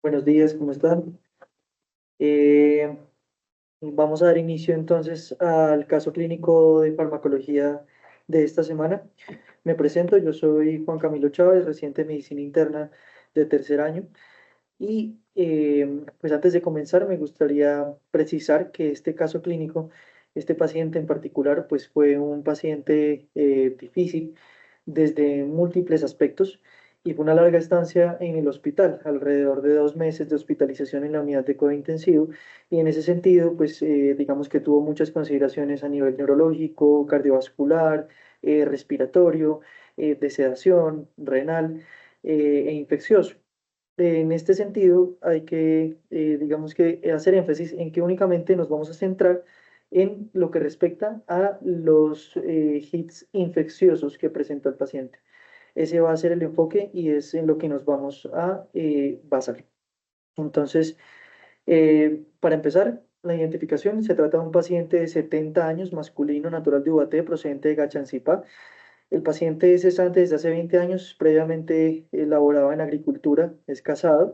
Buenos días, ¿cómo están? Eh, Vamos a dar inicio entonces al caso clínico de farmacología de esta semana. Me presento, yo soy Juan Camilo Chávez, residente de medicina interna de tercer año. Y pues antes de comenzar, me gustaría precisar que este caso clínico, este paciente en particular, pues fue un paciente difícil desde múltiples aspectos y fue una larga estancia en el hospital, alrededor de 2 meses de hospitalización en la unidad de cuidado intensivo. Y en ese sentido, pues digamos que tuvo muchas consideraciones a nivel neurológico, cardiovascular, respiratorio, de sedación, renal e infeccioso. En este sentido, hay que, digamos que, hacer énfasis en que únicamente nos vamos a centrar en lo que respecta a los hits infecciosos que presenta el paciente. Ese va a ser el enfoque y es en lo que nos vamos a basar. Entonces, para empezar, la identificación se trata de un paciente de 70 años, masculino, natural de Ubaté, procedente de Gachancipá. El paciente es cesante desde hace 20 años, previamente laboraba en agricultura, es casado.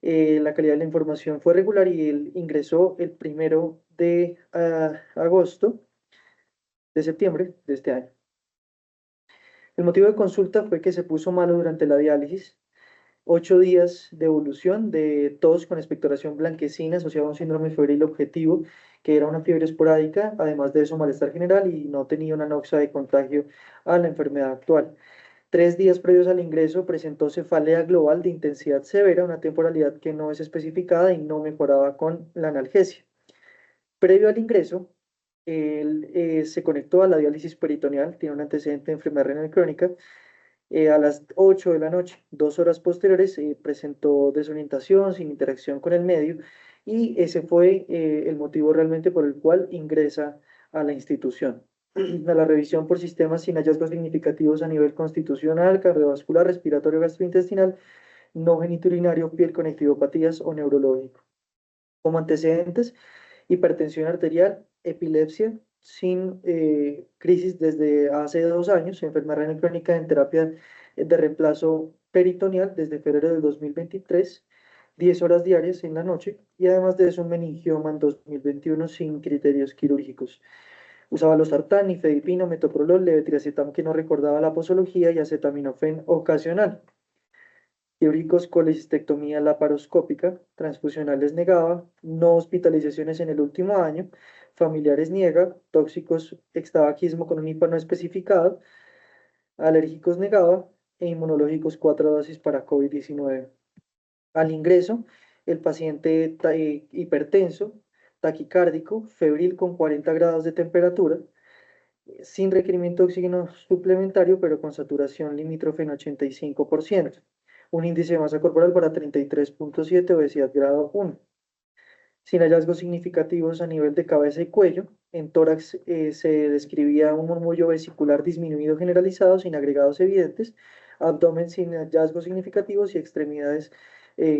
La calidad de la información fue regular y él ingresó el 1 de de septiembre de este año. El motivo de consulta fue que se puso malo durante la diálisis, 8 días de evolución de tos con expectoración blanquecina asociada a un síndrome febril objetivo, que era una fiebre esporádica, además de eso malestar general y no tenía una noxa de contagio a la enfermedad actual. 3 días previos al ingreso presentó cefalea global de intensidad severa, una temporalidad que no es especificada y no mejoraba con la analgesia. Previo al ingreso, él se conectó a la diálisis peritoneal, tiene un antecedente de enfermedad renal crónica. A las 8 de la noche, 2 horas posteriores, presentó desorientación sin interacción con el medio y ese fue el motivo realmente por el cual ingresa a la institución. A la revisión por sistemas sin hallazgos significativos a nivel constitucional, cardiovascular, respiratorio, gastrointestinal, no genitourinario, piel con ectidopatías o neurológico. Como antecedentes, hipertensión arterial, epilepsia, sin crisis desde hace 2 años, enfermedad renal crónica en terapia de reemplazo peritoneal desde febrero del 2023, 10 horas diarias en la noche, y además de eso un meningioma en 2021 sin criterios quirúrgicos. Usaba losartán, nifedipino, metoprolol, levetiracetam que no recordaba la posología y acetaminofén ocasional. Quirúrgicos, colecistectomía laparoscópica, transfusionales negaba, no hospitalizaciones en el último año, familiares niega, tóxicos, extabaquismo con un IPA no especificado, alérgicos negaba e inmunológicos 4 dosis para COVID-19. Al ingreso, el paciente hipertenso, taquicárdico, febril con 40 grados de temperatura, sin requerimiento de oxígeno suplementario, pero con saturación limítrofe en 85%. Un índice de masa corporal para 33,7, obesidad grado 1. Sin hallazgos significativos a nivel de cabeza y cuello. En tórax se describía un murmullo vesicular disminuido generalizado sin agregados evidentes. Abdomen sin hallazgos significativos y extremidades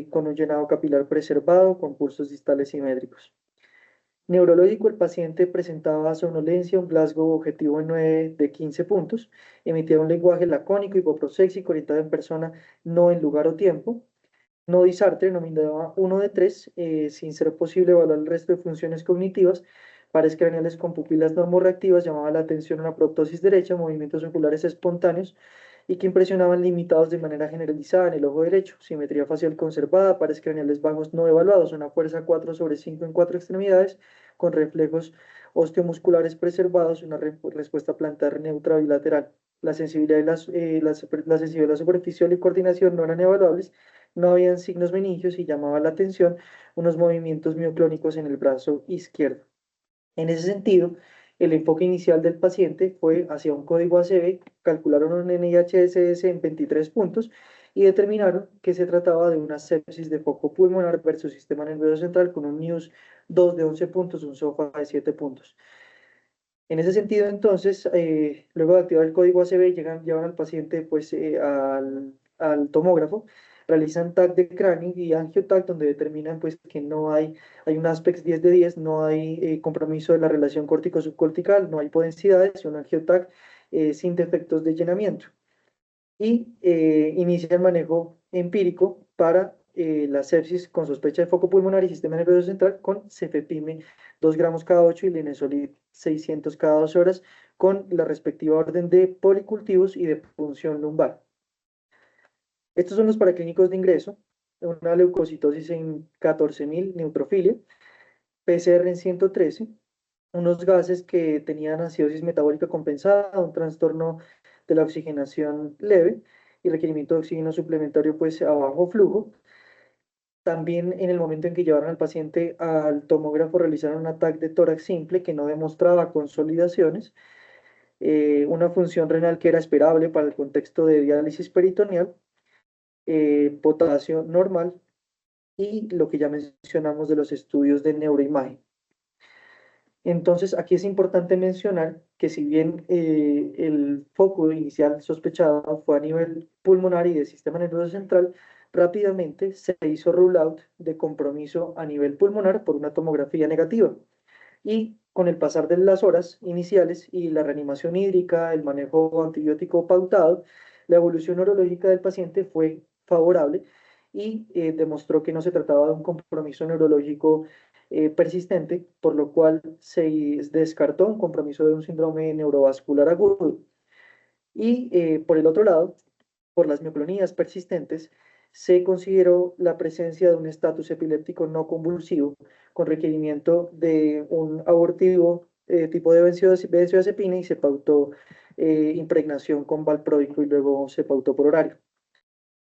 con un llenado capilar preservado, con pulsos distales simétricos. Neurológico, el paciente presentaba somnolencia, un Glasgow objetivo en 9 de 15 puntos, emitía un lenguaje lacónico, hipoproséxico, orientado en persona, no en lugar o tiempo. No disartre, nominaba 1 de 3, sin ser posible evaluar el resto de funciones cognitivas. Pares craneales con pupilas normorreactivas, llamaba la atención una proptosis derecha, movimientos oculares espontáneos y que impresionaban limitados de manera generalizada en el ojo derecho, simetría facial conservada, pares craneales bajos no evaluados, una fuerza 4 sobre 5 en 4 extremidades, con reflejos osteomusculares preservados, una respuesta plantar neutra bilateral. La sensibilidad, la sensibilidad superficial y coordinación no eran evaluables, no habían signos meningios y llamaba la atención unos movimientos mioclónicos en el brazo izquierdo. En ese sentido, el enfoque inicial del paciente fue hacia un código ACV, calcularon un NIHSS en 23 puntos y determinaron que se trataba de una sepsis de foco pulmonar versus sistema nervioso central con un NIUS 2 de 11 puntos, un SOFA de 7 puntos. En ese sentido, entonces, luego de activar el código ACV, llevan al paciente pues, al tomógrafo, realizan TAC de cráneo y angioTAC, donde determinan pues, que no hay un ASPEX 10 de 10, no hay compromiso de la relación córtico-subcortical, no hay podencidades y un angioTAC sin defectos de llenamiento. Y inicia el manejo empírico para la sepsis con sospecha de foco pulmonar y sistema nervioso central con cefepime 2 gramos cada 8 y linezolid 600 cada 2 horas con la respectiva orden de policultivos y de punción lumbar. Estos son los paraclínicos de ingreso, una leucocitosis en 14.000, neutrofilia, PCR en 113, unos gases que tenían acidosis metabólica compensada, un trastorno de la oxigenación leve y requerimiento de oxígeno suplementario pues a bajo flujo. También en el momento en que llevaron al paciente al tomógrafo realizaron un ataque de tórax simple que no demostraba consolidaciones, una función renal que era esperable para el contexto de diálisis peritoneal, potasio normal y lo que ya mencionamos de los estudios de neuroimagen. Entonces, aquí es importante mencionar que si bien el foco inicial sospechado fue a nivel pulmonar y de sistema nervioso central, rápidamente se hizo rule out de compromiso a nivel pulmonar por una tomografía negativa. Y con el pasar de las horas iniciales y la reanimación hídrica, el manejo antibiótico pautado, la evolución neurológica del paciente fue favorable y demostró que no se trataba de un compromiso neurológico persistente, por lo cual se descartó un compromiso de un síndrome neurovascular agudo. Y por el otro lado, por las mioclonías persistentes, se consideró la presencia de un estatus epiléptico no convulsivo con requerimiento de un abortivo tipo de benzodiazepina y se pautó impregnación con valproico y luego se pautó por horario.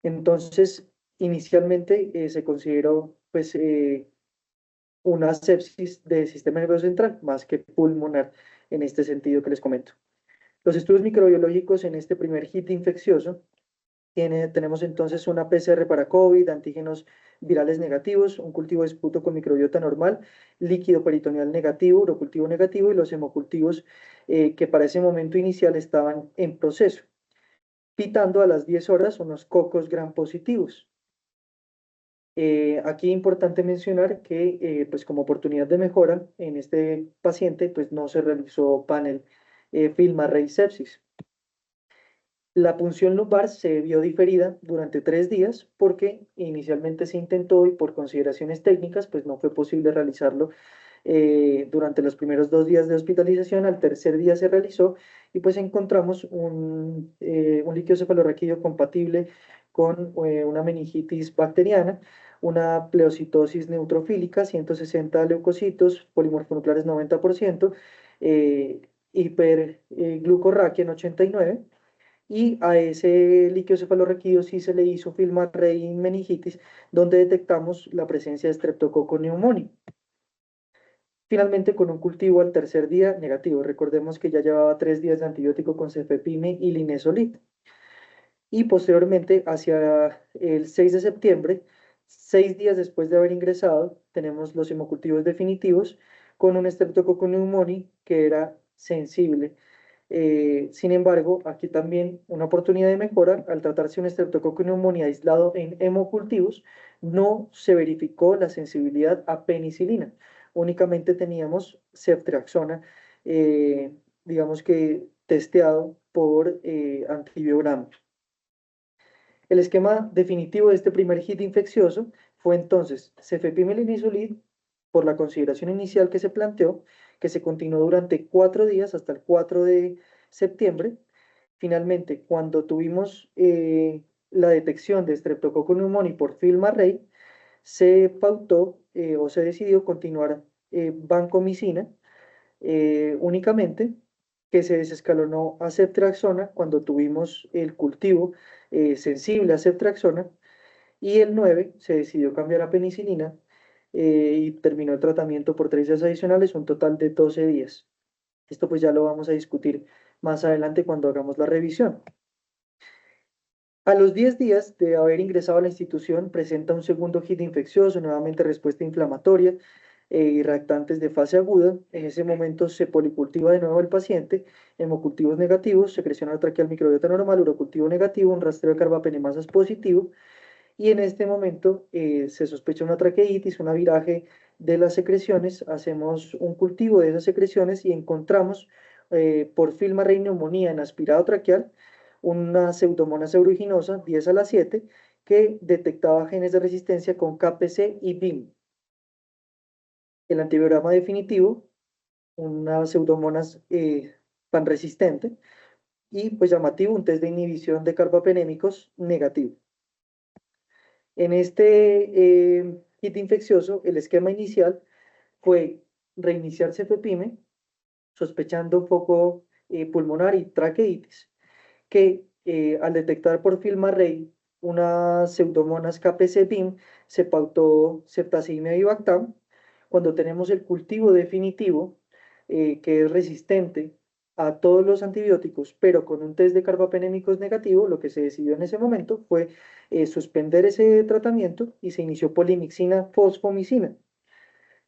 Entonces, inicialmente se consideró pues, una sepsis de sistema nervioso central más que pulmonar en este sentido que les comento. Los estudios microbiológicos en este primer hit infeccioso tenemos entonces una PCR para COVID, antígenos virales negativos, un cultivo de esputo con microbiota normal, líquido peritoneal negativo, urocultivo negativo y los hemocultivos que para ese momento inicial estaban en proceso, pitando a las 10 horas unos cocos gram positivos. Aquí es importante mencionar que pues como oportunidad de mejora en este paciente pues no se realizó panel FILM-Array sepsis. La punción lumbar se vio diferida durante 3 días porque inicialmente se intentó y por consideraciones técnicas pues no fue posible realizarlo durante los primeros 2 días de hospitalización. Al tercer día se realizó y pues encontramos un líquido cefalorraquídeo compatible con una meningitis bacteriana, una pleocitosis neutrofílica, 160 leucocitos, polimorfonucleares 90%, hiperglucorraquia en 89%, y a ese líquido cefalorraquídeo sí se le hizo FILM-Array meningitis, donde detectamos la presencia de Streptococcus pneumoniae. Finalmente, con un cultivo al tercer día negativo. Recordemos que ya llevaba 3 días de antibiótico con cefepime y linezolid. Y posteriormente, hacia el 6 de septiembre, 6 días después de haber ingresado, tenemos los hemocultivos definitivos con un Streptococcus pneumoniae que era sensible. Sin embargo, aquí también una oportunidad de mejora, al tratarse un Streptococcus pneumoniae aislado en hemocultivos, no se verificó la sensibilidad a penicilina, únicamente teníamos ceftriaxona, digamos que testeado por antibiograma. El esquema definitivo de este primer hit infeccioso fue entonces cefepime-linezolid por la consideración inicial que se planteó, que se continuó durante 4 días hasta el 4 de septiembre. Finalmente, cuando tuvimos la detección de Streptococcus pneumoniae por FILM-Array, se pautó o se decidió continuar vancomicina únicamente, que se desescalonó a ceftriaxona cuando tuvimos el cultivo sensible a ceftriaxona, y el 9 se decidió cambiar a penicilina y terminó el tratamiento por 3 días adicionales, un total de 12 días. Esto pues ya lo vamos a discutir más adelante cuando hagamos la revisión. A los 10 días de haber ingresado a la institución, presenta un segundo hit infeccioso, nuevamente respuesta inflamatoria y reactantes de fase aguda. En ese momento se policultiva de nuevo el paciente, hemocultivos negativos, secreción traqueal microbiota normal, urocultivo negativo, un rastreo de carbapenemasas positivo. Y en este momento se sospecha una traqueitis, un viraje de las secreciones, hacemos un cultivo de esas secreciones y encontramos por FILM-Array neumonía en aspirado traqueal, una pseudomonas aeruginosa 10 a la 7, que detectaba genes de resistencia con KPC y BIM. El antibiograma definitivo, una pseudomonas panresistente, y pues llamativo, un test de inhibición de carbapenémicos negativo. En este kit infeccioso, el esquema inicial fue reiniciar cefepime, sospechando foco pulmonar y traqueitis, que al detectar por FilmArray unas pseudomonas KPC-BIM, se pautó ceftazidime y Bactam. Cuando tenemos el cultivo definitivo, que es resistente a todos los antibióticos, pero con un test de carbapenémicos negativo, lo que se decidió en ese momento fue suspender ese tratamiento y se inició polimixina fosfomicina.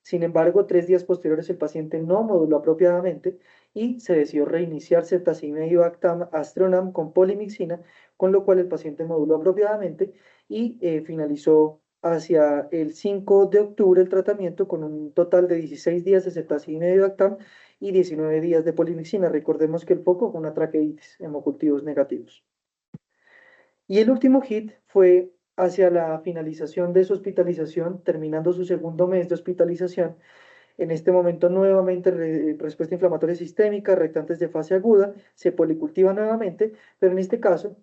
Sin embargo, 3 días posteriores el paciente no moduló apropiadamente y se decidió reiniciar ceftazidime y Bactam Astronam con polimixina, con lo cual el paciente moduló apropiadamente y finalizó hacia el 5 de octubre el tratamiento con un total de 16 días de ceftazidime y Bactam y 19 días de polimixina. Recordemos que el foco fue una traqueitis, hemocultivos negativos. Y el último hit fue hacia la finalización de su hospitalización, terminando su segundo mes de hospitalización. En este momento nuevamente respuesta inflamatoria sistémica, reactantes de fase aguda, se policultiva nuevamente, pero en este caso,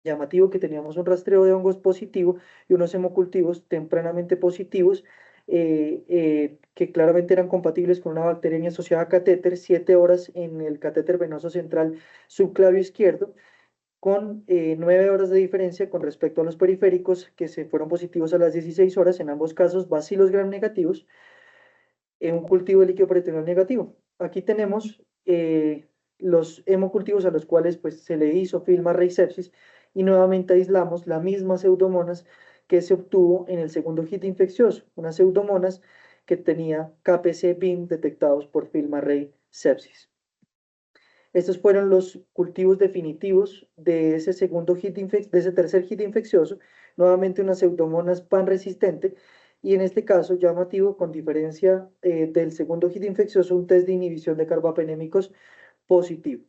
llamativo que teníamos un rastreo de hongos positivo y unos hemocultivos tempranamente positivos, que claramente eran compatibles con una bacteriemia asociada a catéter, 7 horas en el catéter venoso central subclavio izquierdo, con 9 horas de diferencia con respecto a los periféricos que se fueron positivos a las 16 horas, en ambos casos bacilos gram negativos, en un cultivo de líquido peritoneal negativo. Aquí tenemos los hemocultivos a los cuales pues, se le hizo FilmArray sepsis y nuevamente aislamos la misma pseudomonas que se obtuvo en el segundo hit infeccioso, unas pseudomonas que tenía KPC-BIM detectados por FilmArray sepsis. Estos fueron los cultivos definitivos de ese de ese tercer hit infeccioso, nuevamente una pseudomonas pan-resistente, y en este caso llamativo, con diferencia del segundo hit infeccioso, un test de inhibición de carbapenémicos positivo.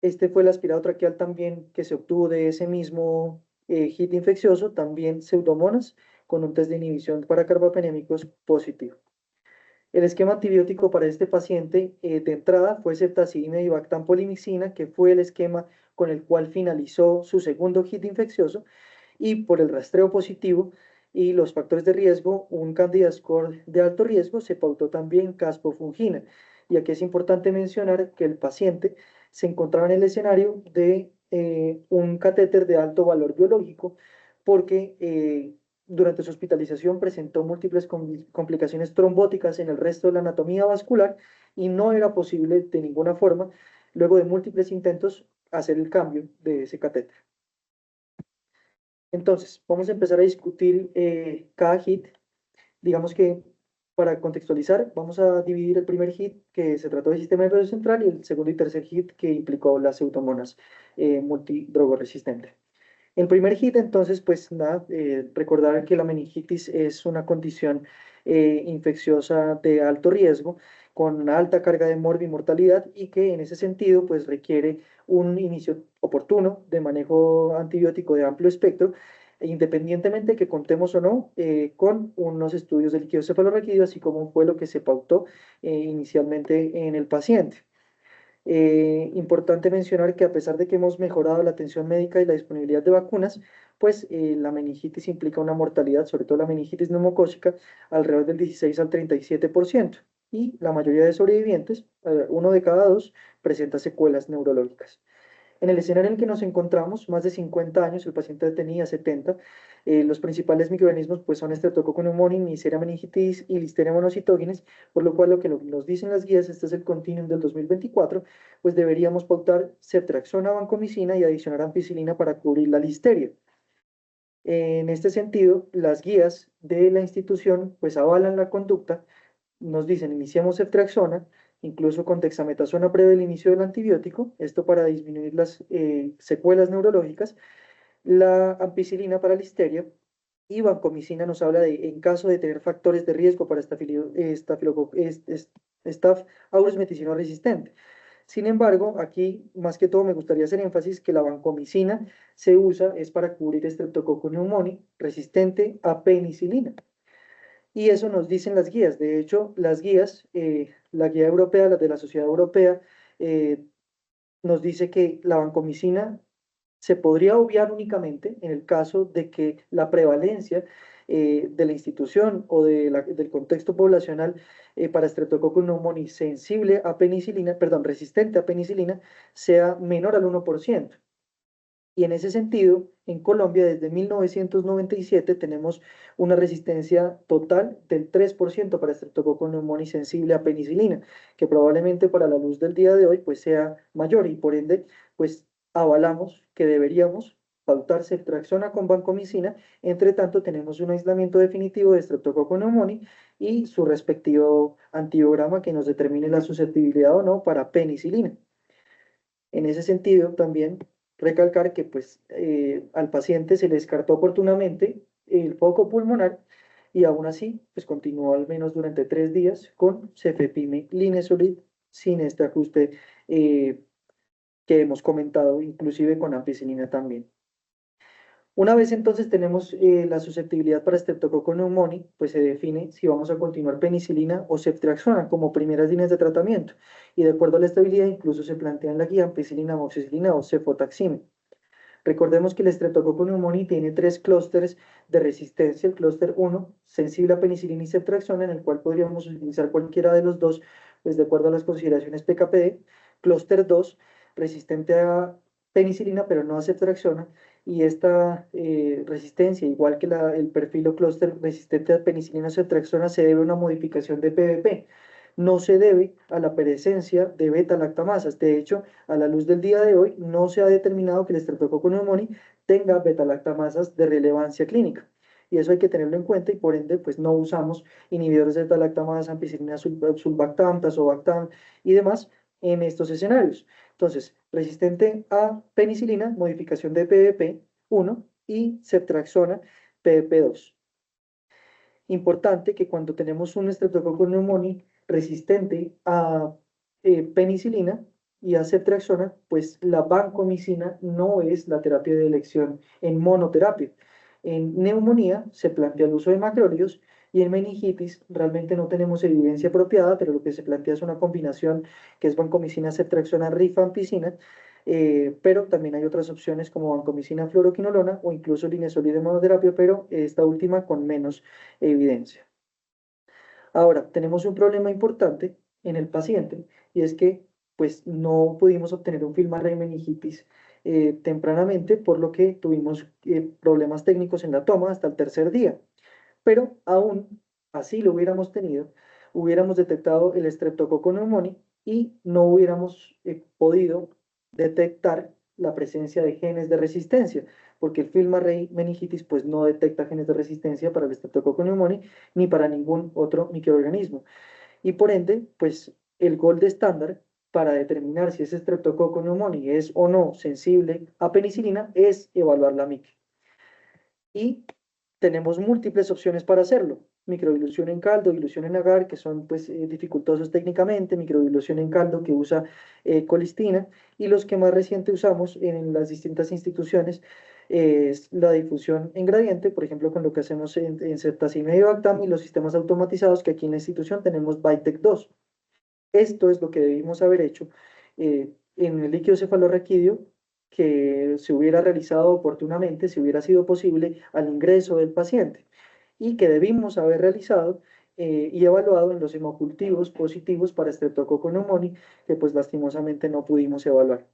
Este fue el aspirado traqueal también que se obtuvo de ese mismo hit infeccioso, también pseudomonas, con un test de inhibición para carbapenémicos positivo. El esquema antibiótico para este paciente de entrada fue ceftazidime y Bactam polimixina, que fue el esquema con el cual finalizó su segundo hit infeccioso, y por el rastreo positivo y los factores de riesgo, un Candida score de alto riesgo, se pautó también caspofungina. Y aquí es importante mencionar que el paciente se encontraba en el escenario de un catéter de alto valor biológico, porque durante su hospitalización presentó múltiples complicaciones trombóticas en el resto de la anatomía vascular y no era posible de ninguna forma, luego de múltiples intentos, hacer el cambio de ese catéter. Entonces, vamos a empezar a discutir cada hit. Digamos que para contextualizar, vamos a dividir el primer hit que se trató del sistema nervioso central y el segundo y tercer hit que implicó las pseudomonas multidrogoresistentes. El primer hit, entonces, pues nada, recordar que la meningitis es una condición infecciosa de alto riesgo, con una alta carga de mortalidad y que en ese sentido, pues requiere un inicio oportuno de manejo antibiótico de amplio espectro, independientemente de que contemos o no con unos estudios de líquido cefalorraquídeo, así como fue lo que se pautó inicialmente en el paciente. Importante mencionar que a pesar de que hemos mejorado la atención médica y la disponibilidad de vacunas, pues la meningitis implica una mortalidad, sobre todo la meningitis neumocócica, alrededor del 16 al 37%. Y la mayoría de sobrevivientes, 1 de cada 2, presenta secuelas neurológicas. En el escenario en que nos encontramos, más de 50 años, el paciente tenía 70, los principales microorganismos pues, son Streptococcus pneumoniae, Neisseria meningitis y Listeria monocytogenes, por lo cual lo que nos dicen las guías, este es el continuum del 2024, pues deberíamos pautar ceftriaxona, vancomicina y adicionar ampicilina para cubrir la listeria. En este sentido, las guías de la institución pues avalan la conducta, nos dicen iniciamos ceftriaxona, incluso con dexametasona previo al inicio del antibiótico, esto para disminuir las secuelas neurológicas, la ampicilina para listeria y vancomicina nos habla de, en caso de tener factores de riesgo para Staph aureus meticino resistente. Sin embargo, aquí más que todo me gustaría hacer énfasis que la vancomicina se usa es para cubrir Streptococcus pneumoniae resistente a penicilina. Y eso nos dicen las guías. De hecho, las guías, la guía europea, la de la Sociedad Europea, eh, nos dice que la vancomicina se podría obviar únicamente en el caso de que la prevalencia de la institución o del contexto poblacional para Streptococcus pneumoniae sensible a penicilina, perdón, resistente a penicilina, sea menor al 1%. Y en ese sentido, en Colombia desde 1997 tenemos una resistencia total del 3% para Streptococcus pneumoniae sensible a penicilina, que probablemente para la luz del día de hoy pues sea mayor y por ende pues avalamos que deberíamos pautar ceftriaxona con vancomicina. Entre tanto tenemos un aislamiento definitivo de Streptococcus pneumoniae y su respectivo antibiograma que nos determine la susceptibilidad o no para penicilina. En ese sentido, también recalcar que pues, al paciente se le descartó oportunamente el foco pulmonar y aún así pues, continuó al menos durante 3 días con cefepime linezolid sin este ajuste que hemos comentado, inclusive con ampicilina también. Una vez entonces tenemos la susceptibilidad para Streptococcus pneumoniae, pues se define si vamos a continuar penicilina o ceftriaxona como primeras líneas de tratamiento. Y de acuerdo a la estabilidad, incluso se plantea en la guía ampicilina, amoxicilina o cefotaxime. Recordemos que el Streptococcus pneumoniae tiene 3 clústeres de resistencia. El clúster 1, sensible a penicilina y ceftriaxona, en el cual podríamos utilizar cualquiera de los dos, pues de acuerdo a las consideraciones PKPD. Clúster 2, resistente a penicilina, pero no a ceftriaxona. Y esta resistencia, igual que el perfil o clúster resistente a penicilina o ceftriaxona, se debe a una modificación de PBP. No se debe a la presencia de beta-lactamasas. De hecho, a la luz del día de hoy, no se ha determinado que el Streptococcus pneumoniae tenga beta-lactamasas de relevancia clínica. Y eso hay que tenerlo en cuenta y por ende, pues no usamos inhibidores de beta-lactamasa, ampicilina sulbactam, tazobactam y demás en estos escenarios. Entonces, resistente a penicilina, modificación de PBP1 y ceftriaxona PBP2. Importante que cuando tenemos un Streptococcus pneumoniae resistente a penicilina y a ceftriaxona, pues la vancomicina no es la terapia de elección en monoterapia. En neumonía se plantea el uso de macrólidos y en meningitis realmente no tenemos evidencia apropiada, pero lo que se plantea es una combinación que es vancomicina, ceftriaxona, rifampicina, pero también hay otras opciones como vancomicina, fluoroquinolona o incluso linezolid de monoterapia, pero esta última con menos evidencia. Ahora, tenemos un problema importante en el paciente y es que pues no pudimos obtener un Filmarray meningitis tempranamente, por lo que tuvimos problemas técnicos en la toma hasta el tercer día. Pero aún así lo hubiéramos tenido, hubiéramos detectado el Streptococcus pneumoniae y no hubiéramos podido detectar la presencia de genes de resistencia, porque el Filmarray meningitis pues no detecta genes de resistencia para el Streptococcus pneumoniae ni para ningún otro microorganismo. Y por ende, pues el gold estándar para determinar si ese Streptococcus pneumoniae es o no sensible a penicilina es evaluar la MIC. Y tenemos múltiples opciones para hacerlo. Microdilución en caldo, dilución en agar, que son pues dificultosos técnicamente, microdilución en caldo que usa colistina, y los que más reciente usamos en las distintas instituciones es la difusión en gradiente, por ejemplo, con lo que hacemos en Ceftazime y Bactam y los sistemas automatizados que aquí en la institución tenemos Bytec 2. Esto es lo que debimos haber hecho en el líquido cefalorraquídeo que se hubiera realizado oportunamente, si hubiera sido posible, al ingreso del paciente y que debimos haber realizado y evaluado en los hemocultivos positivos para Streptococcus pneumoniae, que pues lastimosamente no pudimos evaluar.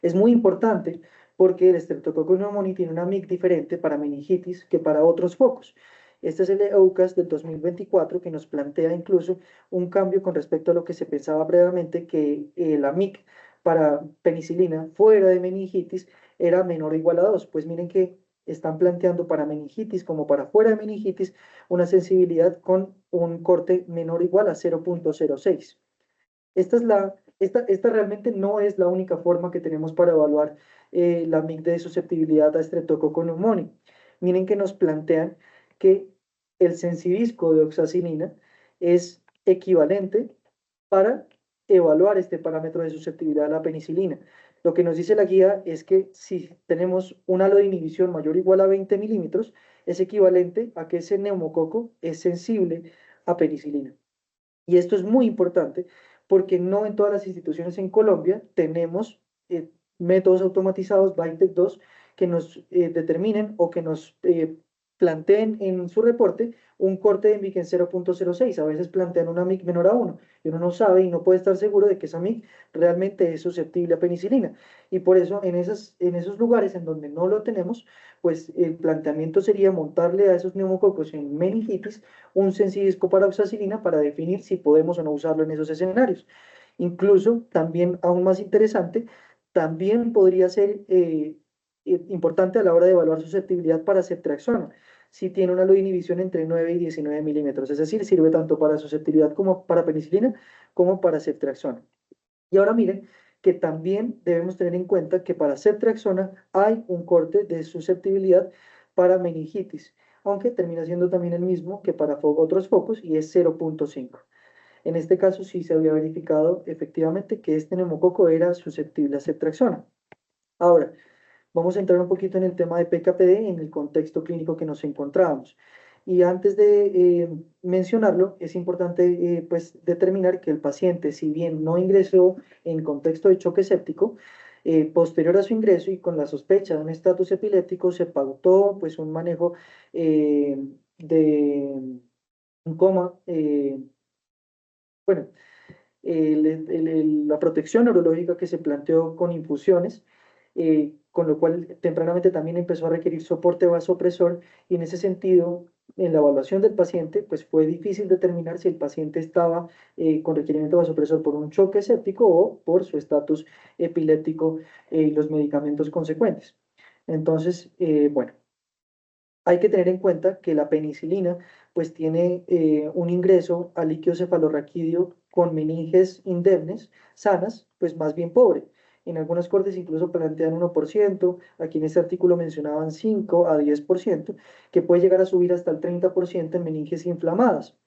Es muy importante porque el Streptococcus pneumoniae tiene una MIC diferente para meningitis que para otros focos. Este es el EUCAS del 2024 que nos plantea incluso un cambio con respecto a lo que se pensaba previamente, que la MIC para penicilina fuera de meningitis era menor o igual a 2. Pues miren que están planteando para meningitis como para fuera de meningitis una sensibilidad con un corte menor o igual a 0.06. Esta realmente no es la única forma que tenemos para evaluar la MIC de susceptibilidad a Streptococcus pneumoniae. Miren que nos plantean que el sensivisco de oxacinina es equivalente para evaluar este parámetro de susceptibilidad a la penicilina. Lo que nos dice la guía es que si tenemos un halo de inhibición mayor o igual a 20 milímetros, es equivalente a que ese neumococo es sensible a penicilina. Y esto es muy importante porque no en todas las instituciones en Colombia tenemos métodos automatizados, BITEC 2, que nos determinen o que nos planteen en su reporte un corte de MIC en 0.06. A veces plantean una MIC menor a 1 y uno no sabe y no puede estar seguro de que esa MIC realmente es susceptible a penicilina. Y por eso en esos lugares en donde no lo tenemos, pues el planteamiento sería montarle a esos neumococos en meningitis un sensidisco para oxacilina para definir si podemos o no usarlo en esos escenarios. Incluso, también aún más interesante, también podría ser importante a la hora de evaluar susceptibilidad para ceftriaxona, si tiene una inhibición entre 9 y 19 milímetros, es decir, sirve tanto para susceptibilidad como para penicilina como para ceftriaxona. Y ahora miren que también debemos tener en cuenta que para ceftriaxona hay un corte de susceptibilidad para meningitis, aunque termina siendo también el mismo que para otros focos y es 0.5. En este caso sí se había verificado efectivamente que este neumococo era susceptible a ceftriaxona. Ahora, vamos a entrar un poquito en el tema de PKPD en el contexto clínico que nos encontrábamos. Y antes de mencionarlo, es importante pues determinar que el paciente, si bien no ingresó en contexto de choque séptico, posterior a su ingreso y con la sospecha de un estatus epiléptico, se pautó pues un manejo de un coma, bueno, la protección neurológica que se planteó con infusiones, con lo cual tempranamente también empezó a requerir soporte vasopresor y en ese sentido, en la evaluación del paciente, pues fue difícil determinar si el paciente estaba con requerimiento vasopresor por un choque séptico o por su estatus epiléptico y los medicamentos consecuentes. Entonces, bueno, hay que tener en cuenta que la penicilina pues tiene un ingreso al líquido cefalorraquídeo con meninges indemnes, sanas, pues más bien pobre. En algunas cortes incluso plantean 1%, aquí en este artículo mencionaban 5 a 10%, que puede llegar a subir hasta el 30% en meninges inflamadas,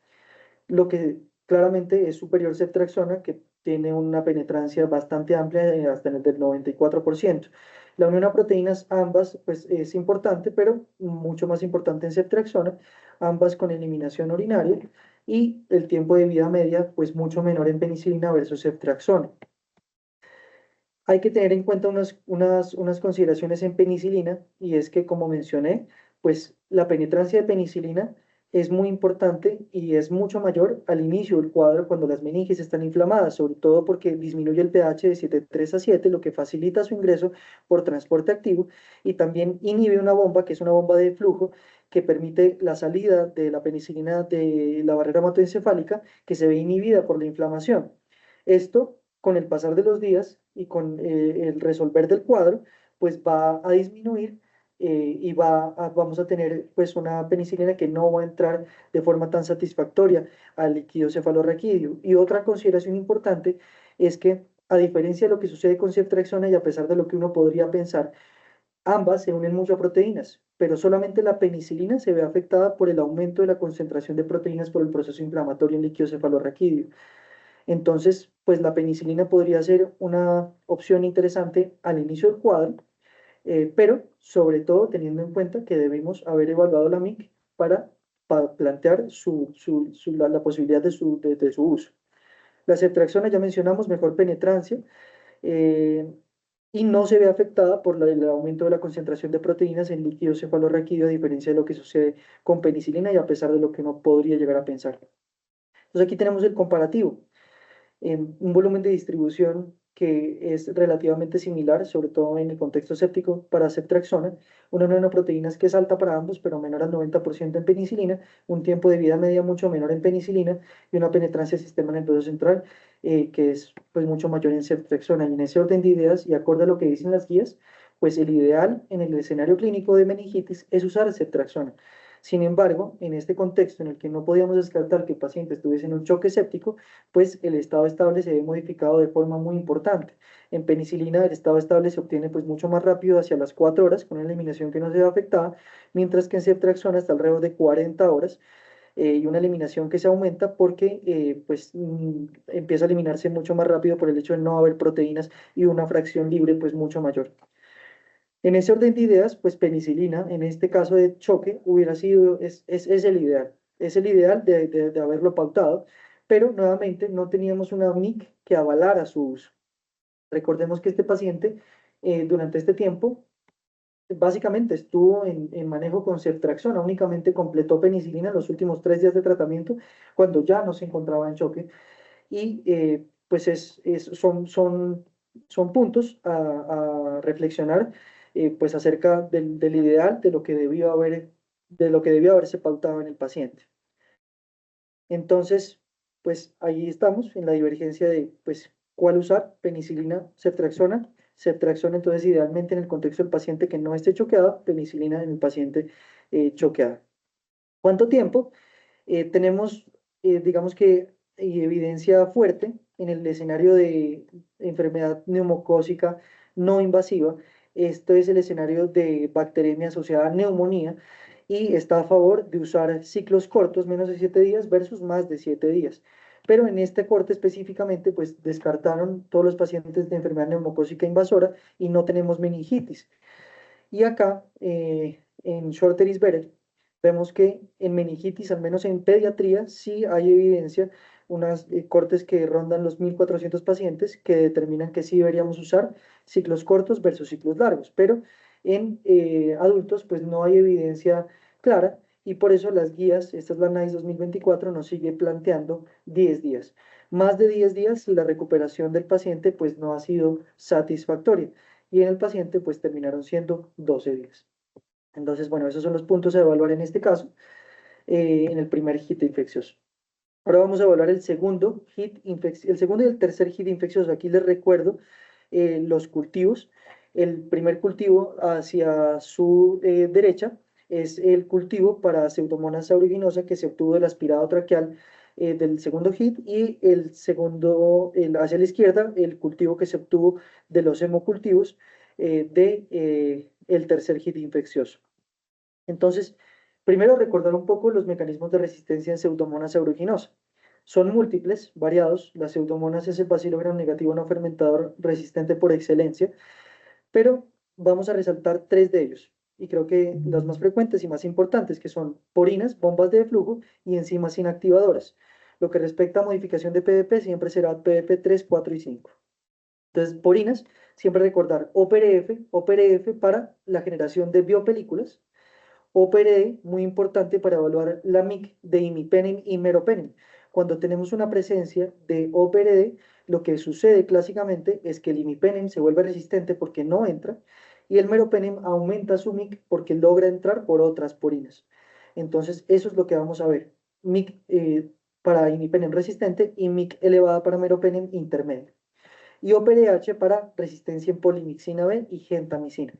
lo que claramente es superior a ceftriaxona, que tiene una penetrancia bastante amplia, hasta en el del 94%. La unión a proteínas, ambas, pues es importante, pero mucho más importante en ceftriaxona, ambas con eliminación urinaria, y el tiempo de vida media, pues mucho menor en penicilina versus ceftriaxona. Hay que tener en cuenta unas consideraciones en penicilina, y es que, como mencioné, pues la penetrancia de penicilina es muy importante y es mucho mayor al inicio del cuadro cuando las meninges están inflamadas, sobre todo porque disminuye el pH de 7,3 a 7, lo que facilita su ingreso por transporte activo y también inhibe una bomba, que es una bomba de flujo, que permite la salida de la penicilina de la barrera hematoencefálica, que se ve inhibida por la inflamación. Esto, con el pasar de los días y con el resolver del cuadro, pues va a disminuir y vamos a tener pues una penicilina que no va a entrar de forma tan satisfactoria al líquido cefalorraquídeo. Y otra consideración importante es que, a diferencia de lo que sucede con ceftriaxona y a pesar de lo que uno podría pensar, ambas se unen mucho a proteínas, pero solamente la penicilina se ve afectada por el aumento de la concentración de proteínas por el proceso inflamatorio en líquido cefalorraquídeo. Entonces, pues la penicilina podría ser una opción interesante al inicio del cuadro, pero sobre todo teniendo en cuenta que debemos haber evaluado la MIC para plantear la posibilidad de su uso. La ceftriaxona ya mencionamos, mejor penetrancia, eh, y no se ve afectada por el aumento de la concentración de proteínas en líquido cefalorraquídeo, a diferencia de lo que sucede con penicilina y a pesar de lo que uno podría llegar a pensar. Entonces aquí tenemos el comparativo en un volumen de distribución que es relativamente similar, sobre todo en el contexto séptico para ceftriaxona, una nanoproteínas que es alta para ambos, pero menor al 90% en penicilina, un tiempo de vida media mucho menor en penicilina y una penetrancia del sistema nervioso central que es pues mucho mayor en ceftriaxona. Y en ese orden de ideas, y acorde a lo que dicen las guías, pues el ideal en el escenario clínico de meningitis es usar ceftriaxona. Sin embargo, en este contexto en el que no podíamos descartar que el paciente estuviese en un choque séptico, pues el estado estable se ve modificado de forma muy importante. En penicilina el estado estable se obtiene pues mucho más rápido hacia las 4 horas con una eliminación que no se ve afectada, mientras que en ceftriaxona está alrededor de 40 horas y una eliminación que se aumenta porque empieza a eliminarse mucho más rápido por el hecho de no haber proteínas y una fracción libre pues mucho mayor. En ese orden de ideas, pues penicilina, en este caso de choque, hubiera sido, es el ideal de haberlo pautado, pero nuevamente no teníamos una MIC que avalara su uso. Recordemos que este paciente durante este tiempo básicamente estuvo en manejo con ceftriaxona, únicamente completó penicilina en los últimos 3 días de tratamiento cuando ya no se encontraba en choque y pues son puntos a reflexionar pues acerca del ideal de lo que debió haberse pautado en el paciente. Entonces, pues ahí estamos en la divergencia de pues cuál usar, penicilina, ceftriaxona. Ceftriaxona entonces idealmente en el contexto del paciente que no esté choqueado, penicilina en el paciente choqueado. ¿Cuánto tiempo? Tenemos, digamos que, evidencia fuerte en el escenario de enfermedad neumocócica no invasiva. Esto es el escenario de bacteremia asociada a neumonía y está a favor de usar ciclos cortos, menos de 7 días, versus más de 7 días. Pero en este corte específicamente, pues descartaron todos los pacientes de enfermedad neumocócica invasora y no tenemos meningitis. Y acá, en Shorter is Better, vemos que en meningitis, al menos en pediatría, sí hay evidencia, unas cortes que rondan los 1.400 pacientes que determinan que sí deberíamos usar ciclos cortos versus ciclos largos, pero en adultos pues no hay evidencia clara y por eso las guías, esta es la NICE 2024, nos sigue planteando 10 días. Más de 10 días si la recuperación del paciente pues no ha sido satisfactoria y en el paciente pues terminaron siendo 12 días. Entonces, bueno, esos son los puntos a evaluar en este caso, en el primer hit infeccioso. Ahora vamos a evaluar el segundo el segundo y el tercer hit infeccioso. Aquí les recuerdo los cultivos. El primer cultivo hacia su derecha es el cultivo para Pseudomonas aeruginosa que se obtuvo del aspirado traqueal del segundo hit y el segundo, hacia la izquierda, el cultivo que se obtuvo de los hemocultivos del tercer hit infeccioso. Entonces, primero recordar un poco los mecanismos de resistencia en Pseudomonas aeruginosa. Son múltiples, variados. La Pseudomonas es el bacilo gram negativo no fermentador resistente por excelencia, pero vamos a resaltar 3 de ellos. Y creo que los más frecuentes y más importantes, que son porinas, bombas de flujo y enzimas inactivadoras. Lo que respecta a modificación de PDP, siempre será PDP 3, 4 y 5. Entonces, porinas, siempre recordar OPRF para la generación de biopelículas, OPRD, muy importante para evaluar la MIC de imipenem y meropenem. Cuando tenemos una presencia de OPRD, lo que sucede clásicamente es que el imipenem se vuelve resistente porque no entra y el meropenem aumenta su MIC porque logra entrar por otras porinas. Entonces, eso es lo que vamos a ver. MIC para imipenem resistente y MIC elevada para meropenem intermedio. Y OPRH para resistencia en polimixina B y gentamicina.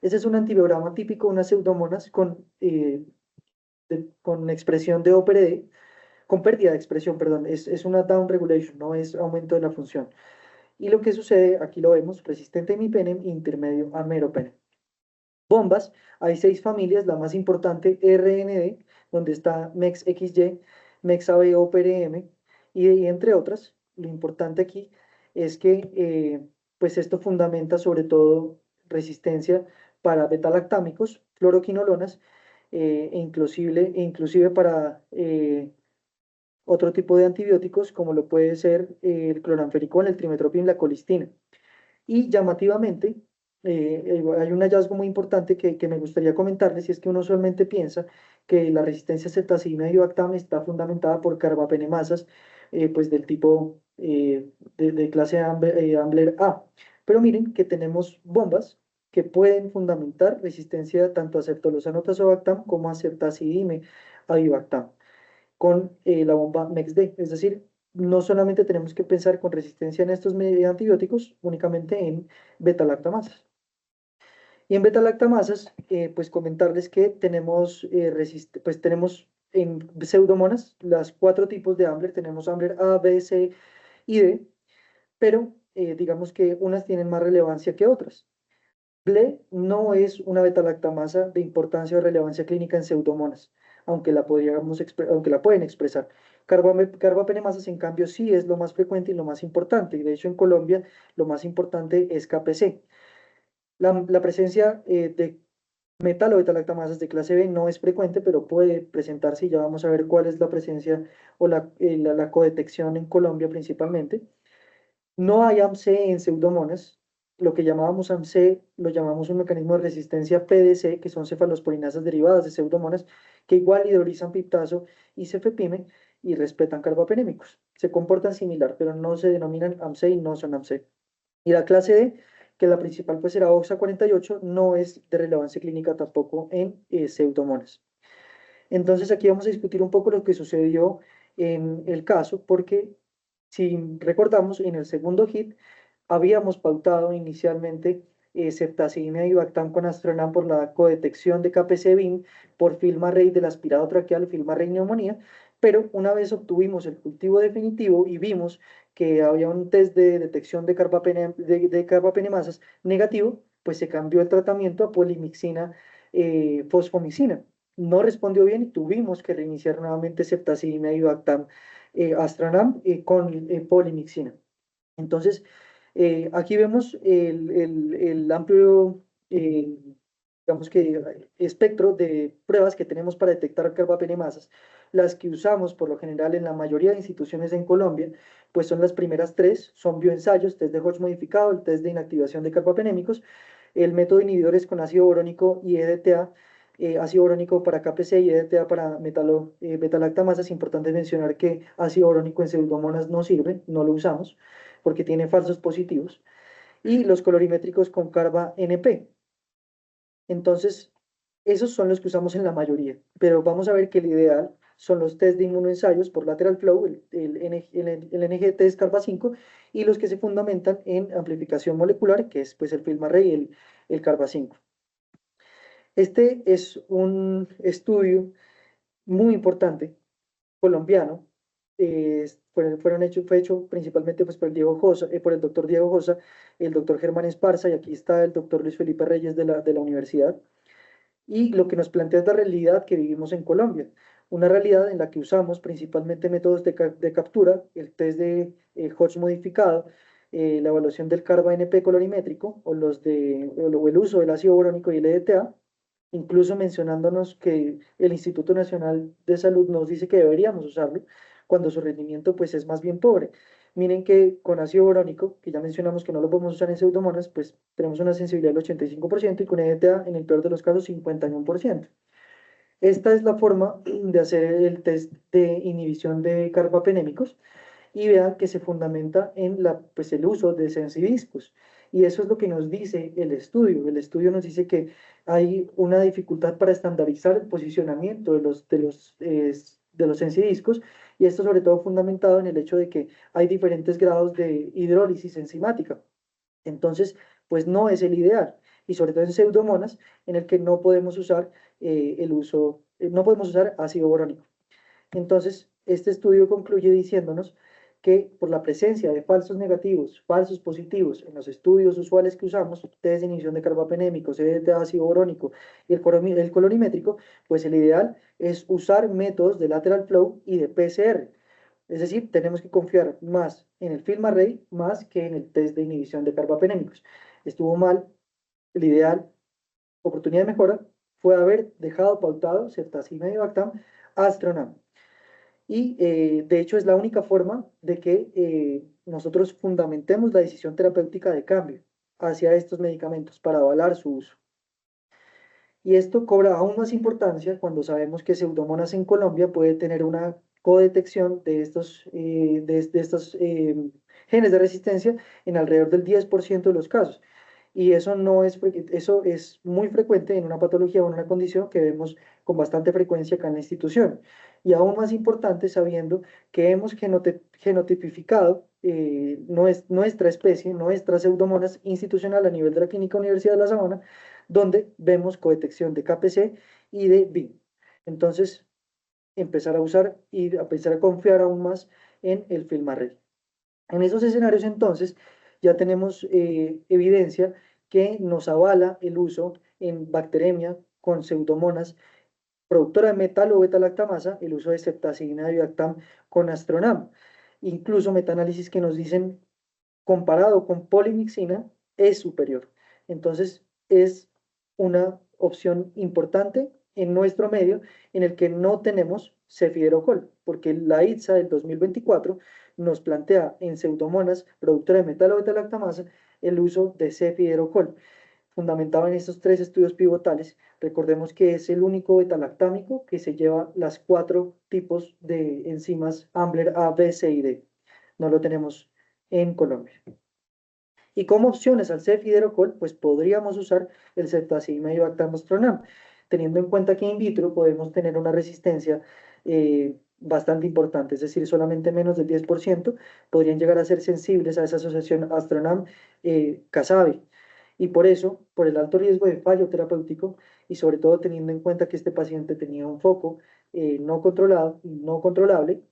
Ese es un antibiograma típico, unas pseudomonas con expresión de OPRD, con pérdida de expresión, perdón, es una down regulation, no es aumento de la función. Y lo que sucede, aquí lo vemos, resistente a imipenem, intermedio a meropenem. Bombas, hay 6 familias, la más importante, RND, donde está MEXXY, MEXAB, OPRM, y entre otras, lo importante aquí es que pues esto fundamenta sobre todo resistencia para betalactámicos, fluoroquinolonas, inclusive para otro tipo de antibióticos, como lo puede ser el cloranfericol, el trimetoprim, la colistina. Y llamativamente, hay un hallazgo muy importante que me gustaría comentarles, y es que uno usualmente piensa que la resistencia a cetacina y Ivactam está fundamentada por carbapenemasas, pues del tipo de clase Ambler A. Pero miren que tenemos bombas que pueden fundamentar resistencia tanto a ceftolozano tazobactam como a ceftazidime a Ivactam con la bomba MEXD. Es decir, no solamente tenemos que pensar con resistencia en estos antibióticos, únicamente en beta-lactamasas. Y en beta-lactamasas, pues comentarles que tenemos en pseudomonas las 4 tipos de Ambler. Tenemos Ambler A, B, C y D, pero digamos que unas tienen más relevancia que otras. BLE no es una beta-lactamasa de importancia o relevancia clínica en pseudomonas. aunque aunque la pueden expresar. Carbapenemasas, en cambio, sí es lo más frecuente y lo más importante, y de hecho en Colombia lo más importante es KPC. La presencia de metal o beta-lactamasas de clase B no es frecuente, pero puede presentarse y ya vamos a ver cuál es la presencia o la codetección en Colombia principalmente. No hay AMC en pseudomonas. Lo que llamábamos AMC lo llamamos un mecanismo de resistencia PDC, que son cefalosporinasas derivadas de pseudomonas, que igual hidrolizan piptazo y cefepime y respetan carbapenémicos. Se comportan similar, pero no se denominan AMC y no son AMC. Y la clase D, que la principal pues era OXA 48, no es de relevancia clínica tampoco en pseudomonas. Entonces aquí vamos a discutir un poco lo que sucedió en el caso, porque si recordamos, en el segundo hit habíamos pautado inicialmente ceftazidime y Bactam con Astronam por la codetección de KPC-BIN por FilmArray del aspirado traqueal, FilmArray neumonía, pero una vez obtuvimos el cultivo definitivo y vimos que había un test de detección de carbapenemasas negativo, pues se cambió el tratamiento a polimixina fosfomicina. No respondió bien y tuvimos que reiniciar nuevamente ceftazidime y Bactam Astronam con polimixina. Entonces, aquí vemos el amplio, digamos que, espectro de pruebas que tenemos para detectar carbapenemasas. Las que usamos por lo general en la mayoría de instituciones en Colombia, pues son las primeras tres, son bioensayos, test de Hodge modificado, el test de inactivación de carbapenémicos, el método de inhibidores con ácido borónico y EDTA, ácido borónico para KPC y EDTA para beta-lactamasas. Es importante mencionar que ácido borónico en pseudomonas no sirve, no lo usamos porque tiene falsos positivos, y los colorimétricos con carba NP. Entonces, esos son los que usamos en la mayoría, pero vamos a ver que el ideal son los test de inmunoensayos por lateral flow, el NG test carba 5, y los que se fundamentan en amplificación molecular, que es pues el FilmArray y el carba 5. Este es un estudio muy importante colombiano. Fue hecho principalmente pues, por el doctor Diego Josa, el doctor Germán Esparza, y aquí está el doctor Luis Felipe Reyes de la universidad. Y lo que nos plantea es la realidad que vivimos en Colombia, una realidad en la que usamos principalmente métodos de captura, el test de Hodge modificado, la evaluación del carba-NP colorimétrico o el uso del ácido borónico y el EDTA, incluso mencionándonos que el Instituto Nacional de Salud nos dice que deberíamos usarlo cuando su rendimiento pues es más bien pobre. Miren que con ácido borónico, que ya mencionamos que no lo podemos usar en pseudomonas, pues tenemos una sensibilidad del 85% y con EDTA en el peor de los casos 51%. Esta es la forma de hacer el test de inhibición de carbapenémicos y vean que se fundamenta en pues el uso de sensidiscos. Y eso es lo que nos dice el estudio. El estudio nos dice que hay una dificultad para estandarizar el posicionamiento de los sensidiscos, y esto sobre todo fundamentado en el hecho de que hay diferentes grados de hidrólisis enzimática. Entonces, pues no es el ideal, y sobre todo en pseudomonas, en el que no podemos usar no podemos usar ácido borónico. Entonces, este estudio concluye diciéndonos que por la presencia de falsos negativos, falsos positivos en los estudios usuales que usamos, test de inhibición de carbapenémicos, de ácido borónico y el colorimétrico, pues el ideal es usar métodos de lateral flow y de PCR. Es decir, tenemos que confiar más en el FilmArray más que en el test de inhibición de carbapenémicos. Estuvo mal, el ideal, oportunidad de mejora, fue haber dejado pautado ceftazidime y Bactam Astronam. Y de hecho es la única forma de que nosotros fundamentemos la decisión terapéutica de cambio hacia estos medicamentos para avalar su uso. Y esto cobra aún más importancia cuando sabemos que Pseudomonas en Colombia puede tener una codetección de estos genes de resistencia en alrededor del 10% de los casos. Y eso es muy frecuente en una patología o en una condición que vemos con bastante frecuencia acá en la institución. Y aún más importante sabiendo que hemos genotipificado nuestra especie, nuestra Pseudomonas institucional a nivel de la Clínica Universidad de La Sabana, donde vemos codetección de KPC y de BIM. Entonces, empezar a usar y empezar a confiar aún más en el FilmArray. En esos escenarios, entonces, ya tenemos evidencia que nos avala el uso en bacteremia con pseudomonas productora de metal o beta-lactamasa, el uso de ceftazidima y Vivactam con Astronam. Incluso metaanálisis que nos dicen, comparado con polimixina, es superior. Entonces, es una opción importante en nuestro medio en el que no tenemos cefiderocol, porque la ITSA del 2024 nos plantea en pseudomonas productora de metal o beta-lactamasa el uso de cefiderocol fundamentado en estos tres estudios pivotales. Recordemos que es el único beta-lactámico que se lleva las 4 tipos de enzimas Ambler A, B, C y D. No lo tenemos en Colombia. Y como opciones al cefiderocol, pues podríamos usar el ceftazidima y bactamastronam, teniendo en cuenta que in vitro podemos tener una resistencia bastante importante, es decir, solamente menos del 10% podrían llegar a ser sensibles a esa asociación astronam-casabe. Y por eso, por el alto riesgo de fallo terapéutico y sobre todo teniendo en cuenta que este paciente tenía un foco no controlado y no controlable,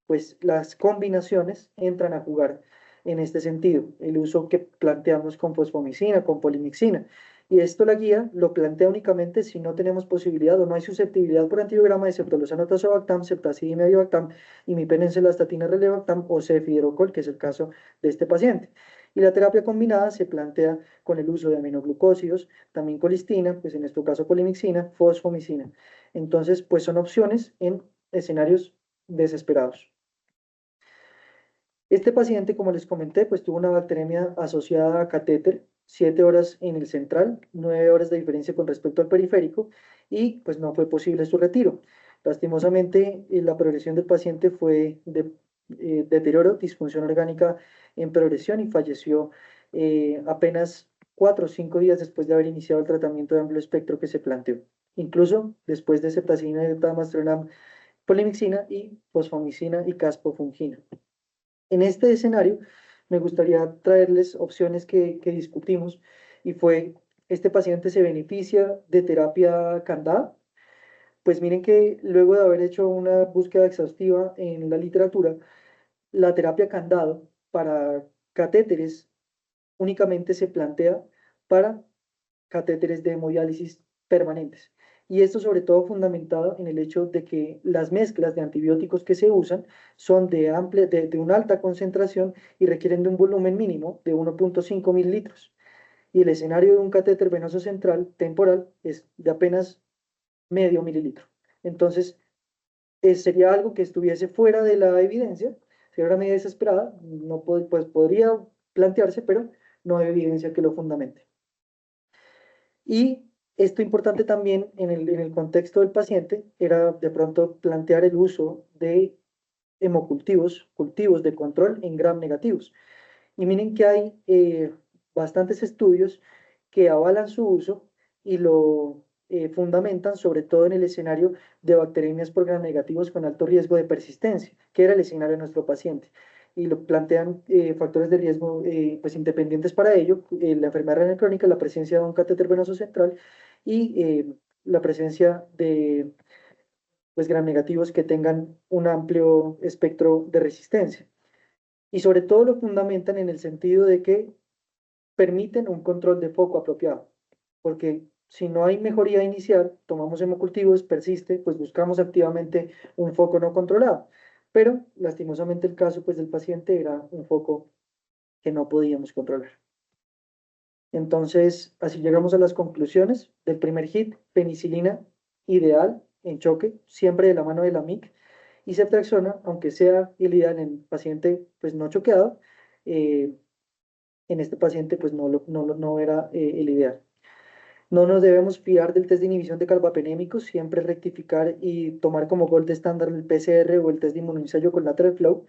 pues las combinaciones entran a jugar en este sentido, el uso que planteamos con fosfomicina, con polimixina. Y esto la guía lo plantea únicamente si no tenemos posibilidad o no hay susceptibilidad por antibiograma de ceftolosano tazobactam, ceftazidime avibactam, imipenicilestatina relebactam o cefiderocol, que es el caso de este paciente. Y la terapia combinada se plantea con el uso de aminoglucósidos, también colistina, pues en este caso polimixina, fosfomicina. Entonces, pues son opciones en escenarios desesperados. Este paciente, como les comenté, pues tuvo una bacteremia asociada a catéter, 7 horas en el central, 9 horas de diferencia con respecto al periférico y pues no fue posible su retiro. Lastimosamente, la progresión del paciente fue de deterioro, disfunción orgánica en progresión y falleció apenas 4 o 5 días después de haber iniciado el tratamiento de amplio espectro que se planteó. Incluso después de ceftazidima y tamastronam, polimixina y fosfomicina y caspofungina. En este escenario, me gustaría traerles opciones que discutimos y fue, ¿este paciente se beneficia de terapia candada? Pues miren que luego de haber hecho una búsqueda exhaustiva en la literatura, la terapia candado para catéteres únicamente se plantea para catéteres de hemodiálisis permanentes. Y esto sobre todo fundamentado en el hecho de que las mezclas de antibióticos que se usan son de una alta concentración y requieren de un volumen mínimo de 1.5 mililitros. Y el escenario de un catéter venoso central temporal es de apenas medio mililitro. Entonces, sería algo que estuviese fuera de la evidencia, sería una medida desesperada, no pues podría plantearse, pero no hay evidencia que lo fundamente. Y esto importante también en el contexto del paciente era de pronto plantear el uso de hemocultivos, cultivos de control en gram negativos. Y miren que hay bastantes estudios que avalan su uso y lo fundamentan sobre todo en el escenario de bacteremias por gram negativos con alto riesgo de persistencia, que era el escenario de nuestro paciente. Y lo plantean factores de riesgo pues independientes para ello, la enfermedad renal crónica, la presencia de un catéter venoso central y la presencia de pues, gram negativos que tengan un amplio espectro de resistencia. Y sobre todo lo fundamentan en el sentido de que permiten un control de foco apropiado, porque si no hay mejoría inicial, tomamos hemocultivos, persiste, pues buscamos activamente un foco no controlado. Pero lastimosamente el caso pues, del paciente era un foco que no podíamos controlar. Entonces, así llegamos a las conclusiones del primer hit, penicilina ideal en choque, siempre de la mano de la MIC, y ceftriaxona, aunque sea el ideal en el paciente pues no choqueado, en este paciente pues no era el ideal. No nos debemos fiar del test de inhibición de carbapenémicos, siempre rectificar y tomar como gold estándar el PCR o el test de inmunoensayo con lateral flow.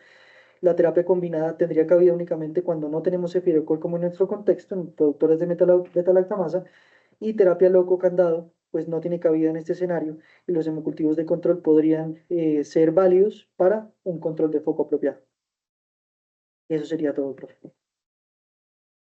La terapia combinada tendría cabida únicamente cuando no tenemos cefiderocol como en nuestro contexto, en productores de beta-lactamasa, y terapia loco candado, pues no tiene cabida en este escenario y los hemocultivos de control podrían ser válidos para un control de foco apropiado. Y eso sería todo, profe.